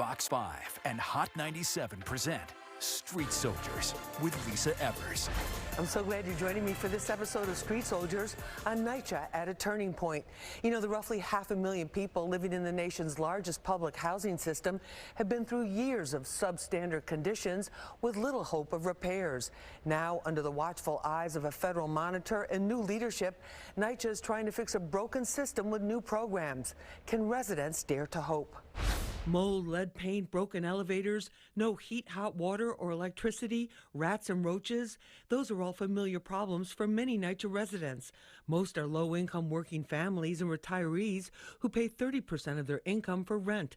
Fox 5 and Hot 97 present Street Soldiers with Lisa Evers. I'm so glad you're joining me for this episode of Street Soldiers on NYCHA at a turning point. You know, the roughly 500,000 people living in the nation's largest public housing system have been through years of substandard conditions with little hope of repairs. Now, under the watchful eyes of a federal monitor and new leadership, NYCHA is trying to fix a broken system with new programs. Can residents dare to hope? Mold, lead paint, broken elevators, no heat, hot water, or electricity, rats and roaches. Those are all familiar problems for many NYCHA residents. Most are low-income working families and retirees who pay 30% of their income for rent.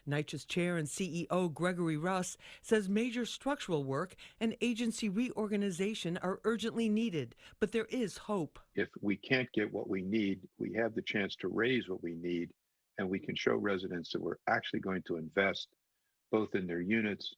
NYCHA's chair and CEO Gregory Russ says major structural work and agency reorganization are urgently needed, but there is hope. If we can't get what we need, we have the chance to raise what we need, and we can show residents that we're actually going to invest both in their units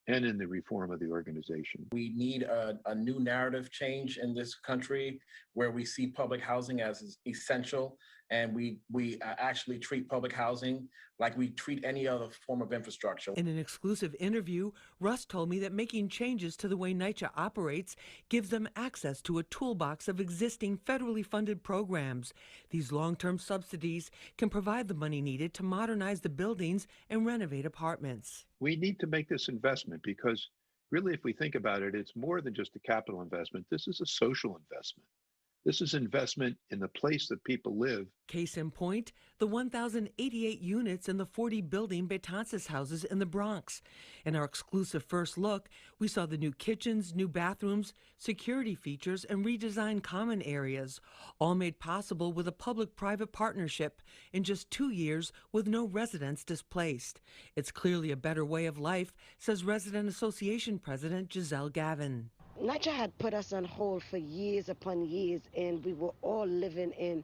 and in the reform of the organization. We need a new narrative change in this country where we see public housing as essential, and we actually treat public housing like we treat any other form of infrastructure. In an exclusive interview, Russ told me that making changes to the way NYCHA operates gives them access to a toolbox of existing federally funded programs. These long-term subsidies can provide the money needed to modernize the buildings and renovate apartments. We need to make this investment because really, if we think about it, it's more than just a capital investment. This is a social investment. This is investment in the place that people live. Case in point, the 1,088 units in the 40-building Betances houses in the Bronx. In our exclusive first look, we saw the new kitchens, new bathrooms, security features, and redesigned common areas, all made possible with a public-private partnership in just 2 years with no residents displaced. It's clearly a better way of life, says Resident Association President Giselle Gavin. NYCHA had put us on hold for years upon years, and we were all living in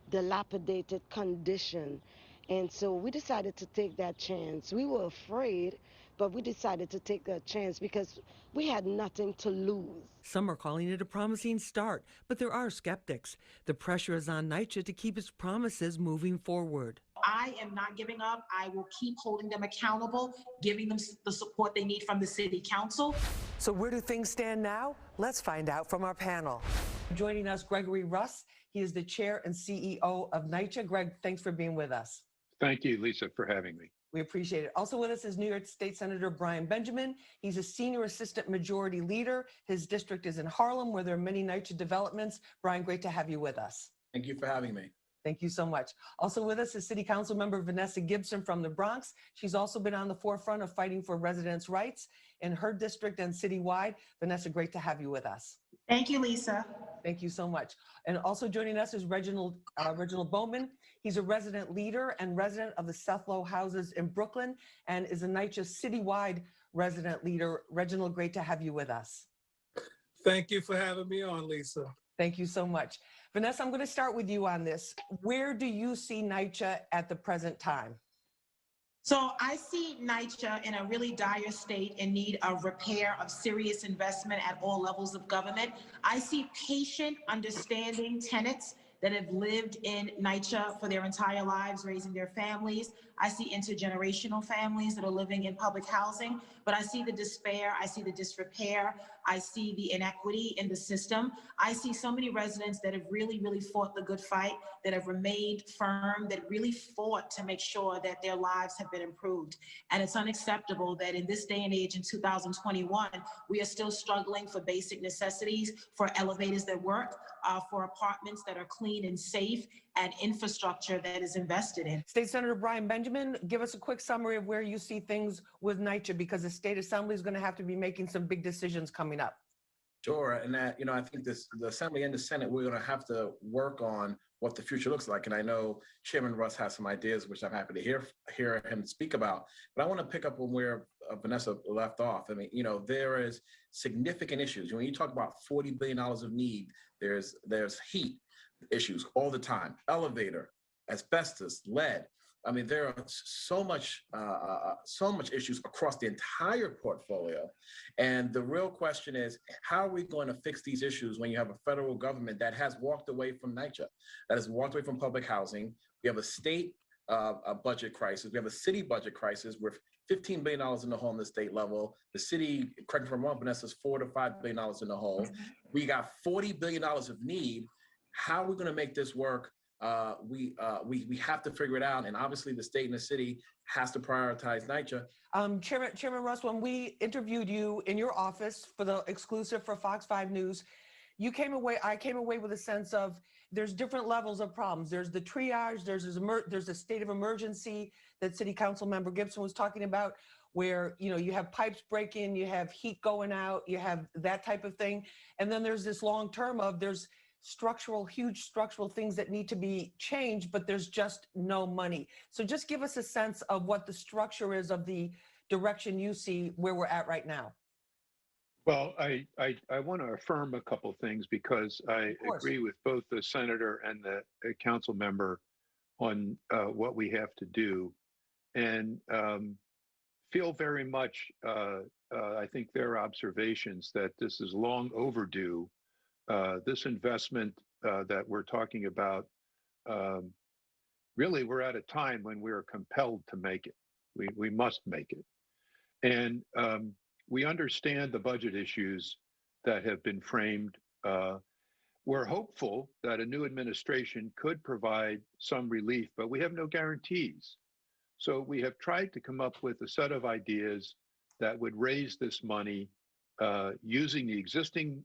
dilapidated condition. And so we decided to take that chance. We were afraid, but we decided to take that chance because we had nothing to lose. Some are calling it a promising start, but there are skeptics. The pressure is on NYCHA to keep its promises moving forward. I am not giving up. I will keep holding them accountable, giving them the support they need from the City Council. So where do things stand now? Let's find out from our panel. Joining us, Gregory Russ. He is the chair and CEO of NYCHA. Greg, thanks for being with us. Thank you, Lisa, for having me. We appreciate it. Also with us is New York State Senator Brian Benjamin. He's a senior assistant majority leader. His district is in Harlem, where there are many NYCHA developments. Brian, great to have you with us. Thank you for having me. Thank you so much. Also with us is City Council member Vanessa Gibson from the Bronx. She's also been on the forefront of fighting for residents' rights in her district and citywide. Vanessa, great to have you with us. Thank you, Lisa. Thank you so much. And also joining us is Reginald Bowman. He's a resident leader and resident of the Seth Low houses in Brooklyn and is a NYCHA citywide resident leader. Reginald, great to have you with us. Thank you for having me on, Lisa. Thank you so much. Vanessa, I'm going to start with you on this. Where do you see NYCHA at the present time? So I see NYCHA in a really dire state in need of repair, of serious investment at all levels of government. I see patient, understanding tenants that have lived in NYCHA for their entire lives, raising their families. I see intergenerational families that are living in public housing, but I see the despair, I see the disrepair, I see the inequity in the system. I see so many residents that have really, really fought the good fight, that have remained firm, that really fought to make sure that their lives have been improved. And it's unacceptable that in this day and age, in 2021, we are still struggling for basic necessities, for elevators that work, for apartments that are clean and safe, and infrastructure that is invested in. State Senator Brian Benjamin, give us a quick summary of where you see things with NYCHA, because the State Assembly is going to have to be making some big decisions coming up. Sure, and that, I think the Assembly and the Senate, we're going to have to work on what the future looks like. And I know Chairman Russ has some ideas, which I'm happy to hear him speak about. But I want to pick up on where Vanessa left off. I mean, there is significant issues. When you talk about $40 billion of need, there's heat issues all the time, elevator, asbestos, lead. I mean, there are so much issues across the entire portfolio. And the real question is, how are we going to fix these issues when you have a federal government that has walked away from NYCHA, that has walked away from public housing? We have a state budget crisis. We have a city budget crisis with $15 billion in the hole in the state level. The city, correct me if I'm wrong, Vanessa's $4 to $5 billion in the hole. We got $40 billion of need. How are we going to make this work? We have to figure it out. And obviously the state and the city has to prioritize NYCHA. Chairman Russ, when we interviewed you in your office for the exclusive for Fox 5 News, I came away with a sense of there's different levels of problems. There's the triage, there's a state of emergency that City Council Member Gibson was talking about, where you have pipes breaking, you have heat going out, you have that type of thing. And then there's this long term of there's huge structural things that need to be changed, but there's just no money. So just give us a sense of what the structure is of the direction you see where we're at right now. Well, I want to affirm a couple of things because I agree with both the senator and the council member on what we have to do, and feel very much, I think, their observations that this is long overdue. This investment that we're talking about, really, we're at a time when we're compelled to make it. We must make it. And we understand the budget issues that have been framed. We're hopeful that a new administration could provide some relief, but we have no guarantees. So we have tried to come up with a set of ideas that would raise this money using the existing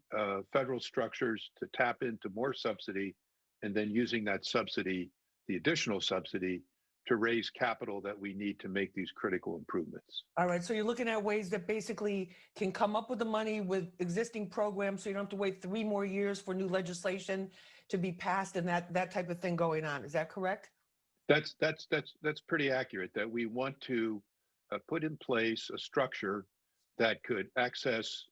federal structures to tap into more subsidy, and then using that subsidy, the additional subsidy, to raise capital that we need to make these critical improvements. All right, so you're looking at ways that basically can come up with the money with existing programs, so you don't have to wait 3 more years for new legislation to be passed and that type of thing going on. Is that correct? That's pretty accurate. That we want to put in place a structure that could access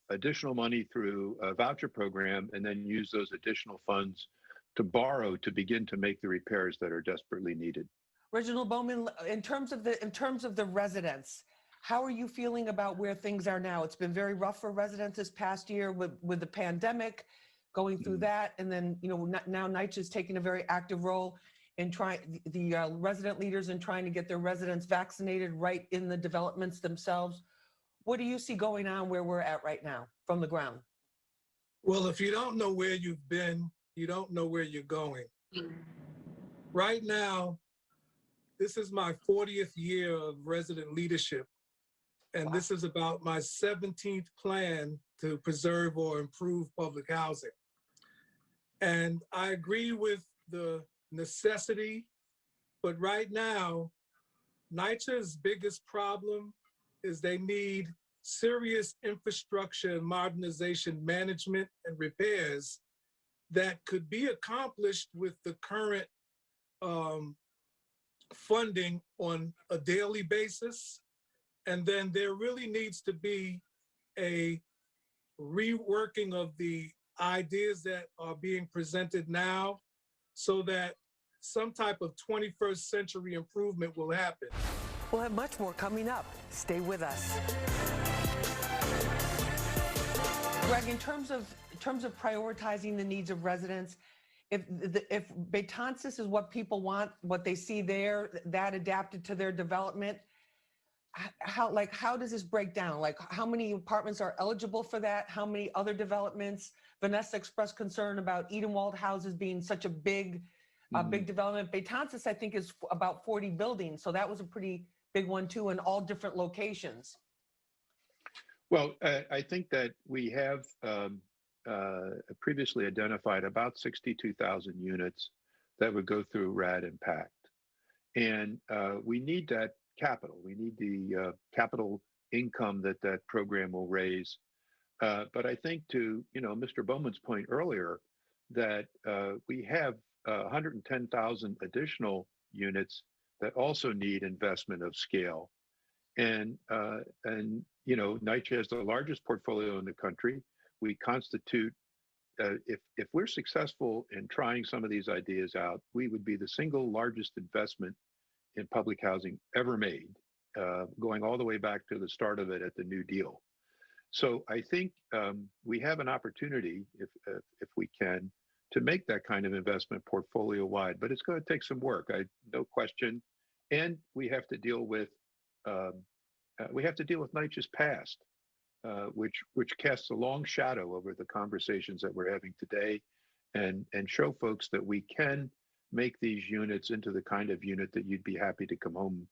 additional money through a voucher program, and then use those additional funds to borrow to begin to make the repairs that are desperately needed. Reginald Bowman, in terms of the residents, how are you feeling about where things are now? It's been very rough for residents this past year with the pandemic, going through that, and then now NYCHA is taking a very active role in trying the resident leaders in trying to get their residents vaccinated right in the developments themselves. What do you see going on where we're at right now from the ground? Well, if you don't know where you've been, you don't know where you're going. Right now, this is my 40th year of resident leadership, and this is about my 17th plan to preserve or improve public housing. And I agree with the necessity, but right now, NYCHA's biggest problem is they need serious infrastructure and modernization management and repairs that could be accomplished with the current funding on a daily basis. And then there really needs to be a reworking of the ideas that are being presented now so that some type of 21st century improvement will happen. We'll have much more coming up. Stay with us. Greg, in terms of prioritizing the needs of residents, if Betances is what people want, what they see there, that adapted to their development, how does this break down? Like, how many apartments are eligible for that? How many other developments? Vanessa expressed concern about Edenwald houses being such a big development. Betances, I think, is about 40 buildings, so that was a pretty big one too, in all different locations. Well, I think that we have previously identified about 62,000 units that would go through RAD Impact. And we need that capital. We need the capital income that program will raise. But I think to Mr. Bowman's point earlier, that we have 110,000 additional units that also need investment of scale. And NYCHA has the largest portfolio in the country. We constitute, if we're successful in trying some of these ideas out, we would be the single largest investment in public housing ever made, going all the way back to the start of it at the New Deal. So I think we have an opportunity, if we can, to make that kind of investment portfolio wide, but it's going to take some work, no question. And we have to deal with we have to deal with NYCHA's past, which casts a long shadow over the conversations that we're having today, and show folks that we can make these units into the kind of unit that you'd be happy to come home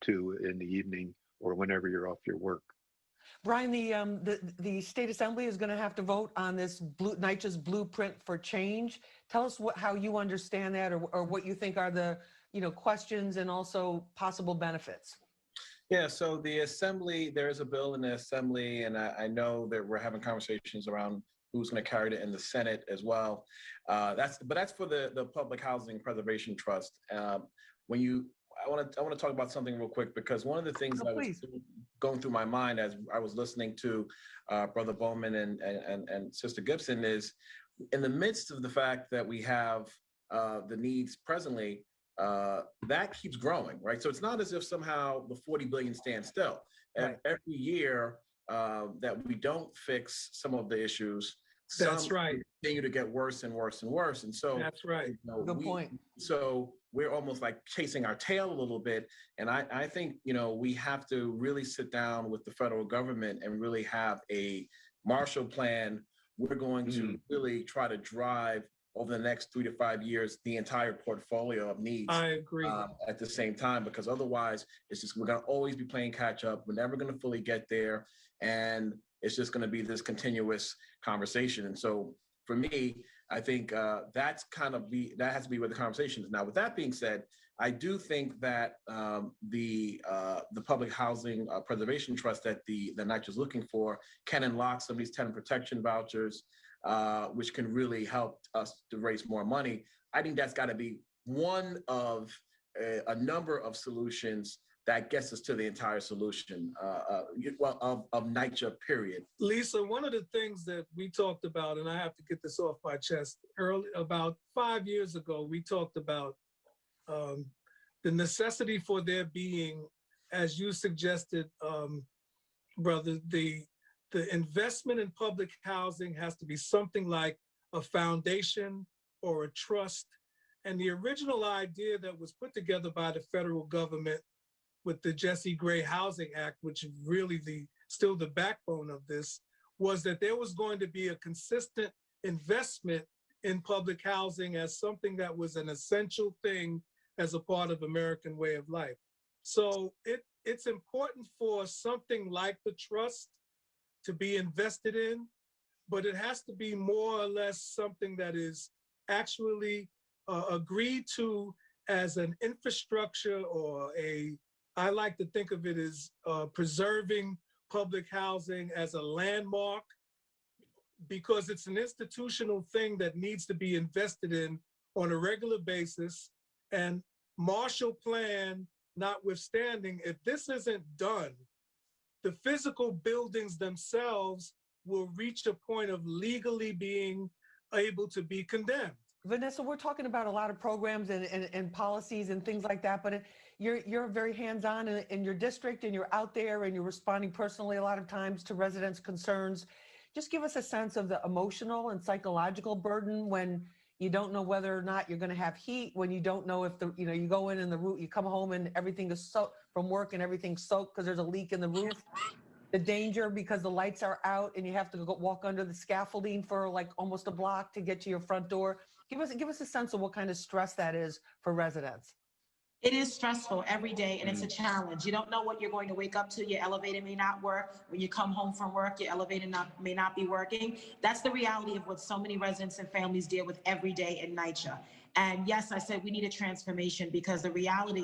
to in the evening or whenever you're off your work. Brian, the state assembly is going to have to vote on this NYCHA's blueprint for change. Tell us how you understand that, or what you think are the questions and also possible benefits. Yeah, so the assembly, there is a bill in the assembly, and I know that we're having conversations around who's going to carry it in the Senate as well. That's for the Public Housing Preservation Trust. I want to talk about something real quick, because one of the things that was going through my mind as I was listening to Brother Bowman and Sister Gibson is, in the midst of the fact that we have the needs presently, that keeps growing, right? So it's not as if somehow the 40 billion stands still. Right. Every year that we don't fix some of the issues, that's right, continue to get worse and worse and worse. And so that's right. Good point. So we're almost like chasing our tail a little bit. And I think, we have to really sit down with the federal government and really have a Marshall Plan. We're going to really try to drive over the next 3 to 5 years the entire portfolio of needs. I agree. At the same time, because otherwise it's just, we're going to always be playing catch up. We're never going to fully get there. And it's just going to be this continuous conversation. And so for me, I think that has to be where the conversation is. Now, with that being said, I do think that the Public Housing Preservation Trust that the NYCHA is looking for can unlock some of these tenant protection vouchers, which can really help us to raise more money. I think that's got to be one of a number of solutions that gets us to the entire solution of NYCHA, period. Lisa, one of the things that we talked about, and I have to get this off my chest, about 5 years ago, we talked about the necessity for there being, as you suggested, brother, the investment in public housing has to be something like a foundation or a trust. And the original idea that was put together by the federal government with the Jesse Gray Housing Act, which is really still the backbone of this, was that there was going to be a consistent investment in public housing as something that was an essential thing as a part of American way of life. So it's important for something like the trust to be invested in, but it has to be more or less something that is actually agreed to as an infrastructure, or I like to think of it as preserving public housing as a landmark, because it's an institutional thing that needs to be invested in on a regular basis. And Marshall Plan notwithstanding, if this isn't done, the physical buildings themselves will reach a point of legally being able to be condemned. Vanessa, we're talking about a lot of programs and policies and things like that, but you're very hands-on in your district, and you're out there and you're responding personally a lot of times to residents' concerns. Just give us a sense of the emotional and psychological burden when you don't know whether or not you're going to have heat, when you don't know if you go in and you come home and everything is soaked from work and everything's soaked because there's a leak in the roof. The danger because the lights are out and you have to go walk under the scaffolding for like almost a block to get to your front door. Give us a sense of what kind of stress that is for residents. It is stressful every day, and it's a challenge. You don't know what you're going to wake up to. Your elevator may not work. When you come home from work, your elevator may not be working. That's the reality of what so many residents and families deal with every day in NYCHA. And yes, I said we need a transformation, because the reality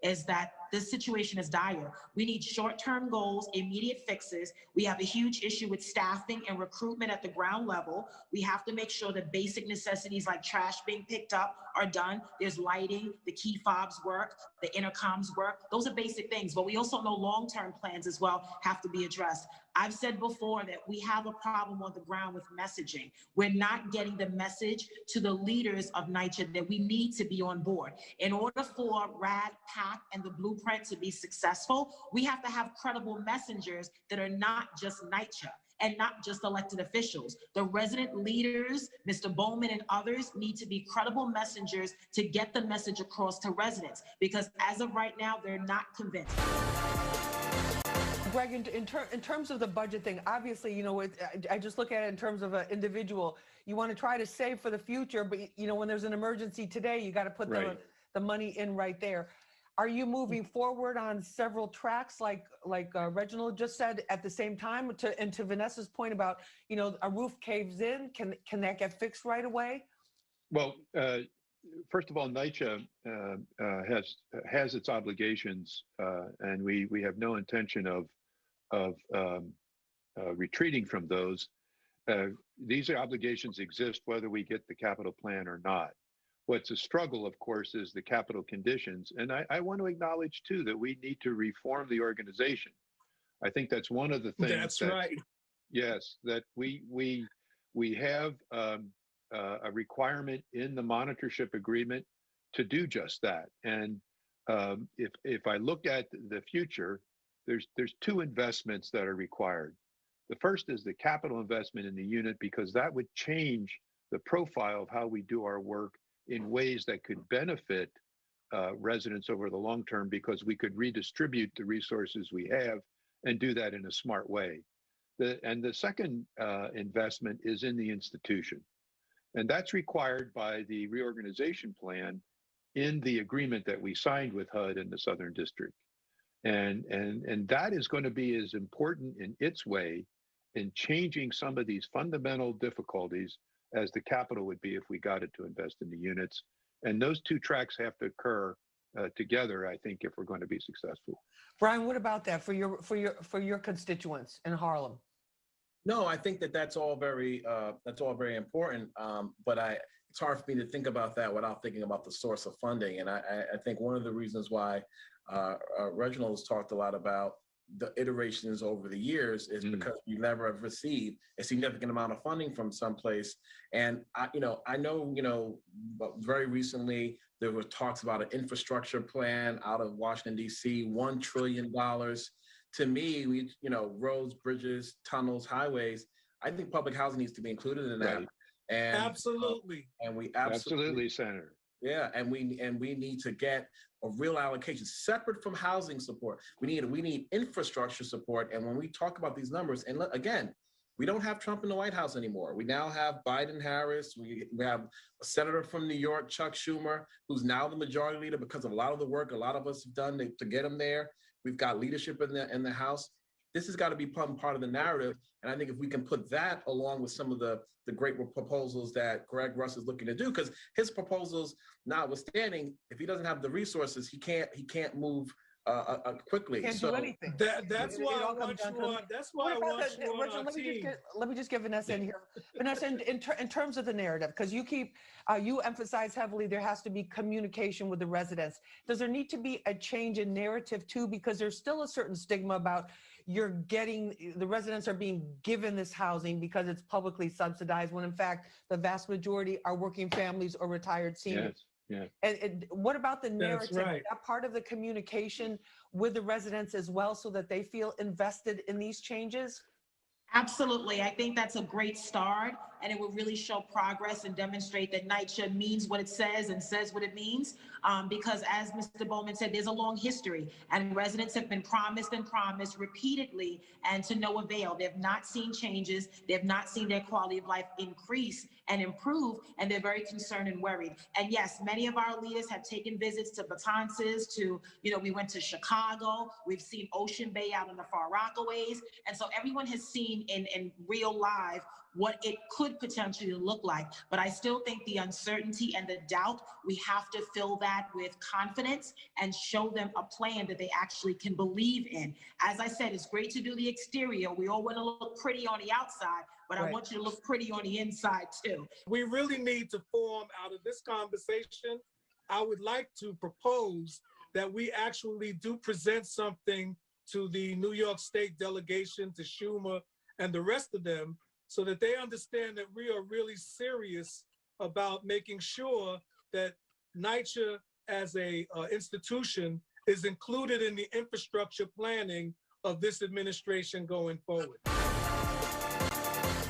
is that this situation is dire. We need short-term goals, immediate fixes. We have a huge issue with staffing and recruitment at the ground level. We have to make sure that basic necessities like trash being picked up are done. There's lighting, the key fobs work, the intercoms work. Those are basic things, but we also know long-term plans as well have to be addressed. I've said before that we have a problem on the ground with messaging. We're not getting the message to the leaders of NYCHA that we need to be on board. In order for RAD, PAC, and the blueprint to be successful, we have to have credible messengers that are not just NYCHA. and not just elected officials. The resident leaders, Mr. Bowman and others, need to be credible messengers to get the message across to residents, because as of right now, they're not convinced. Greg, in terms of the budget thing, obviously, you know, I just look at it in terms of an individual. You want to try to save for the future, but, you know, when there's an emergency today, you got to put the money in right there. Are you moving forward on several tracks, like Reginald just said, at the same time? And to Vanessa's point about, you know, a roof caves in, can that get fixed right away? Well, first of all, NYCHA has its obligations, and we have no intention of retreating from those. These obligations exist whether we get the capital plan or not. What's a struggle, of course, is the capital conditions. And I want to acknowledge, too, that we need to reform the organization. I think that's one of the things. That's right. Yes, that we have a requirement in the monitorship agreement to do just that. And if I look at the future, there's two investments that are required. The first is the capital investment in the unit, because that would change the profile of how we do our work in ways that could benefit residents over the long term, because we could redistribute the resources we have and do that in a smart way. And the second investment is in the institution. And that's required by the reorganization plan in the agreement that we signed with HUD and the Southern District. And that is going to be as important in its way in changing some of these fundamental difficulties as the capital would be if we got it to invest in the units. And those two tracks have to occur together, I think, if we're going to be successful. Brian, what about that for your constituents in Harlem? No, I think that's all very important. But it's hard for me to think about that without thinking about the source of funding. And I think one of the reasons why Reginald has talked a lot about the iterations over the years is because we never have received a significant amount of funding from someplace. And I know, very recently there were talks about an infrastructure plan out of Washington, D.C., $1 trillion. To me, roads, bridges, tunnels, highways, I think public housing needs to be included in that. Right. And absolutely. And we absolutely, Senator. Yeah, and we need to get a real allocation separate from housing support. We need infrastructure support. And when we talk about these numbers, and again, we don't have Trump in the White House anymore. We now have Biden, Harris. We have a senator from New York, Chuck Schumer, who's now the majority leader because of a lot of the work a lot of us have done to get him there. We've got leadership in the House. This has got to be part of the narrative. And I think if we can put that along with some of the great proposals that Greg Russ is looking to do, because his proposals notwithstanding, if he doesn't have the resources, he can't move quickly. Can't do anything. That's why I want you on our team. Let me just get Vanessa in here. Vanessa, in terms of the narrative, because you emphasize heavily there has to be communication with the residents. Does there need to be a change in narrative too? Because there's still a certain stigma about the residents are being given this housing because it's publicly subsidized, when in fact the vast majority are working families or retired seniors. Yes. Yeah. And what about the narrative? That's right. Is that part of the communication with the residents as well, so that they feel invested in these changes? Absolutely. I think that's a great start, and it will really show progress and demonstrate that NYCHA means what it says and says what it means. Because as Mr. Bowman said, there's a long history, and residents have been promised and promised repeatedly, and to no avail. They've not seen changes. They've not seen their quality of life increase and improve, and they're very concerned and worried. And yes, many of our leaders have taken visits to Matanzas, we went to Chicago. We've seen Ocean Bay out in the Far Rockaways. And so everyone has seen in real live what it could potentially look like. But I still think the uncertainty and the doubt, we have to fill that with confidence and show them a plan that they actually can believe in. As I said, it's great to do the exterior. We all want to look pretty on the outside, but I want you to look pretty on the inside too. We really need to form out of this conversation. I would like to propose that we actually do present something to the New York State delegation, to Schumer and the rest of them, so that they understand that we are really serious about making sure that NYCHA as a institution is included in the infrastructure planning of this administration going forward.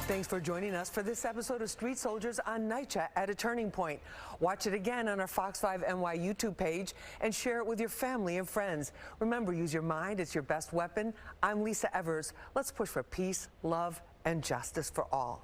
Thanks for joining us for this episode of Street Soldiers on NYCHA at a Turning Point. Watch it again on our Fox 5 NY YouTube page and share it with your family and friends. Remember, use your mind. It's your best weapon. I'm Lisa Evers. Let's push for peace, love, and justice for all.